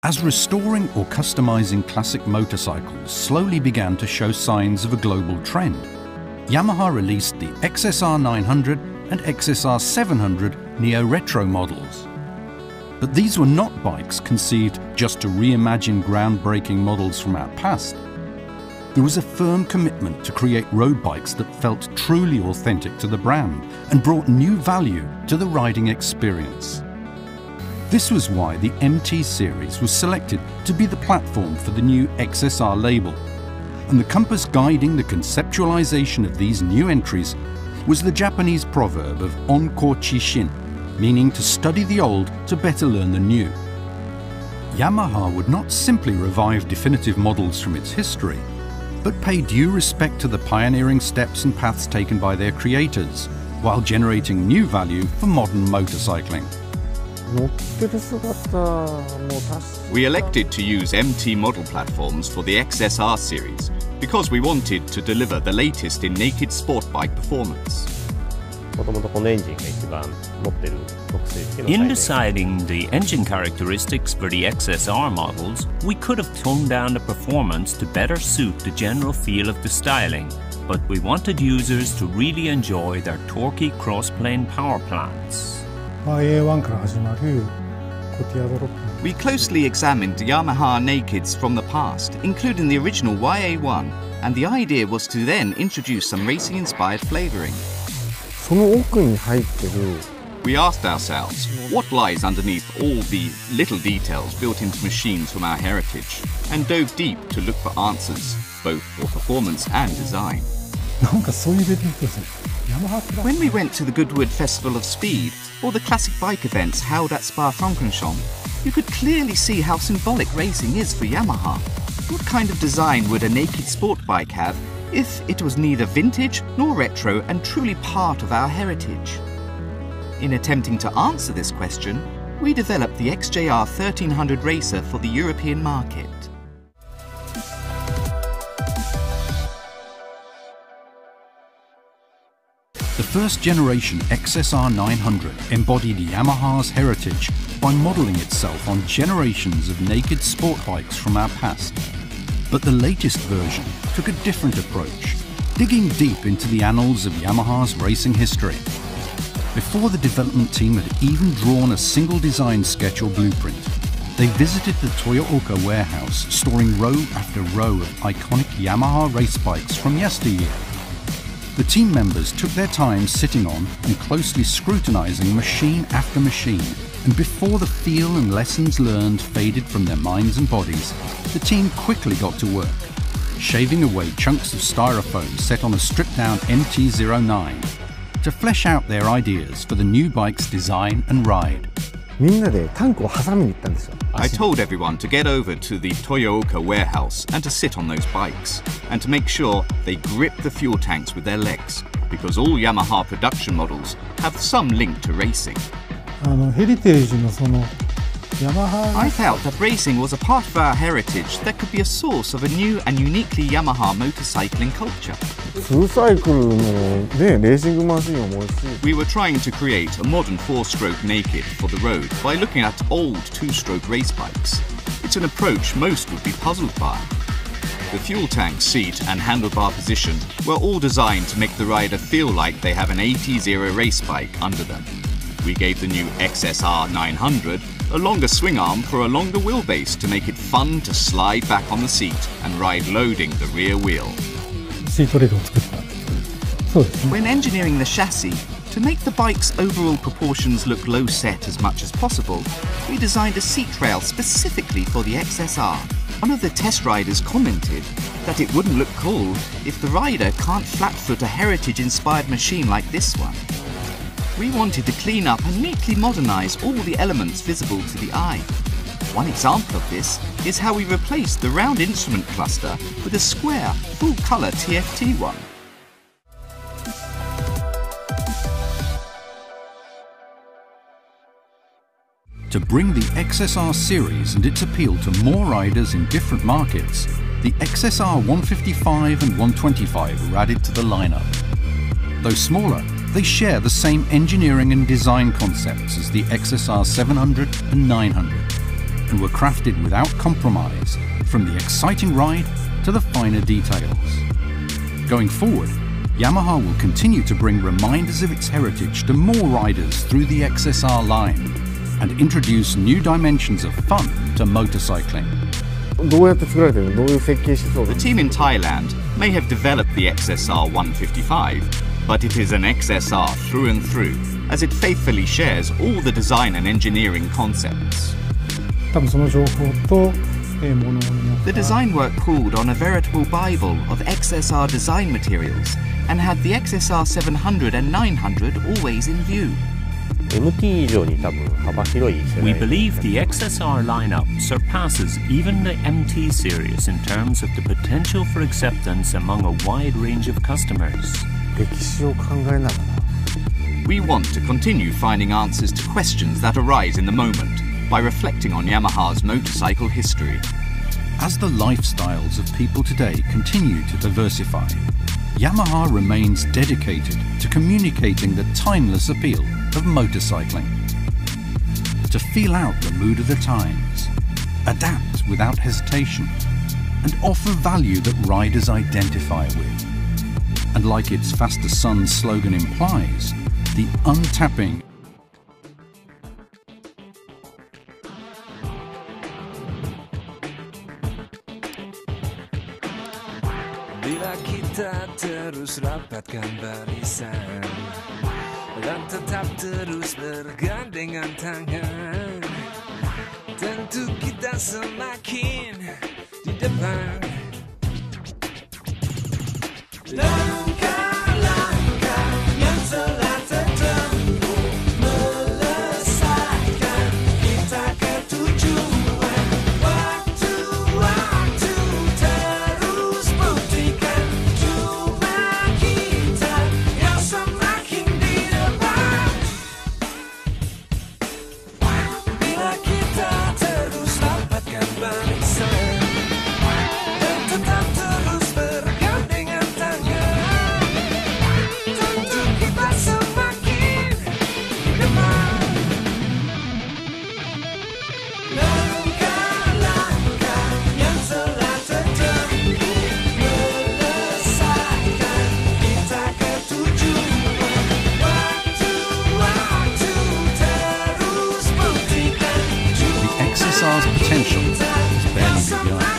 As restoring or customizing classic motorcycles slowly began to show signs of a global trend, Yamaha released the XSR 900 and XSR 700 Neo-Retro models. But these were not bikes conceived just to reimagine groundbreaking models from our past. There was a firm commitment to create road bikes that felt truly authentic to the brand and brought new value to the riding experience. This was why the MT series was selected to be the platform for the new XSR label. And the compass guiding the conceptualization of these new entries was the Japanese proverb of Onko Chishin, meaning to study the old to better learn the new. Yamaha would not simply revive definitive models from its history, but pay due respect to the pioneering steps and paths taken by their creators, while generating new value for modern motorcycling. We elected to use MT model platforms for the XSR series because we wanted to deliver the latest in naked sport bike performance. In deciding the engine characteristics for the XSR models, we could have toned down the performance to better suit the general feel of the styling, but we wanted users to really enjoy their torquey cross-plane power plants. We closely examined Yamaha nakeds from the past, including the original YA1, and the idea was to then introduce some racing-inspired flavouring. We asked ourselves, what lies underneath all the little details built into machines from our heritage, and dove deep to look for answers, both for performance and design. When we went to the Goodwood Festival of Speed, or the classic bike events held at Spa-Francorchamps, you could clearly see how symbolic racing is for Yamaha. What kind of design would a naked sport bike have if it was neither vintage nor retro and truly part of our heritage? In attempting to answer this question, we developed the XJR 1300 Racer for the European market. The first generation XSR 900 embodied Yamaha's heritage by modelling itself on generations of naked sport bikes from our past. But the latest version took a different approach, digging deep into the annals of Yamaha's racing history. Before the development team had even drawn a single design sketch or blueprint, they visited the Toyooka warehouse, storing row after row of iconic Yamaha race bikes from yesteryear. The team members took their time sitting on and closely scrutinizing machine after machine, and before the feel and lessons learned faded from their minds and bodies, the team quickly got to work, shaving away chunks of styrofoam set on a stripped-down MT-09 to flesh out their ideas for the new bike's design and ride. I told everyone to get over to the Toyooka warehouse and to sit on those bikes, and to make sure they grip the fuel tanks with their legs, because all Yamaha production models have some link to racing. I felt that racing was a part of our heritage that could be a source of a new and uniquely Yamaha motorcycling culture. We were trying to create a modern four-stroke naked for the road by looking at old two-stroke race bikes. It's an approach most would be puzzled by. The fuel tank, seat and handlebar position were all designed to make the rider feel like they have an 80s-era race bike under them. We gave the new XSR 900 a longer swing arm for a longer wheelbase to make it fun to slide back on the seat and ride loading the rear wheel. When engineering the chassis, to make the bike's overall proportions look low set as much as possible, we designed a seat rail specifically for the XSR. One of the test riders commented that it wouldn't look cool if the rider can't flat-foot a heritage-inspired machine like this one. We wanted to clean up and neatly modernize all the elements visible to the eye. One example of this is how we replaced the round instrument cluster with a square, full-color TFT one. To bring the XSR series and its appeal to more riders in different markets, the XSR 155 and 125 were added to the lineup. Though smaller, they share the same engineering and design concepts as the XSR 700 and 900. and were crafted without compromise, from the exciting ride to the finer details. Going forward, Yamaha will continue to bring reminders of its heritage to more riders through the XSR line and introduce new dimensions of fun to motorcycling. どうやって作られてるの？どういう設計思想 The team in Thailand may have developed the XSR 155, but it is an XSR through and through, as it faithfully shares all the design and engineering concepts. 多分その情報と、もの The design work pulled on a veritable bible of XSR design materials and had the XSR 700 and 900 always in view. MT 以上に多分幅広い世代 We believe the XSR lineup surpasses even the MT series in terms of the potential for acceptance among a wide range of customers. 歴史を考えながら We want to continue finding answers to questions that arise in the moment by reflecting on Yamaha's motorcycle history. As the lifestyles of people today continue to diversify, Yamaha remains dedicated to communicating the timeless appeal of motorcycling. To feel out the mood of the times, adapt without hesitation, and offer value that riders identify with. And like its Faster Sun slogan implies, the untapping Bila kita terus rapatkan barisan dan tetap terus bergandengan tangan, tentu kita semakin di depan. Langkah-langkah yang telah tertempuh melesatkan kita ke tujuan. Waktu-waktu terus buktikan cuma kita yang semakin di depan. Bila kita terus rapatkan barisan dan tetap terus bergandengan tangan, tentu kita semakin depan. Langkah-langkah yang telah tertempuh melesatkan kita ke tujuan. Waktu-waktu terus buktikan the XSR's potential has barely begun.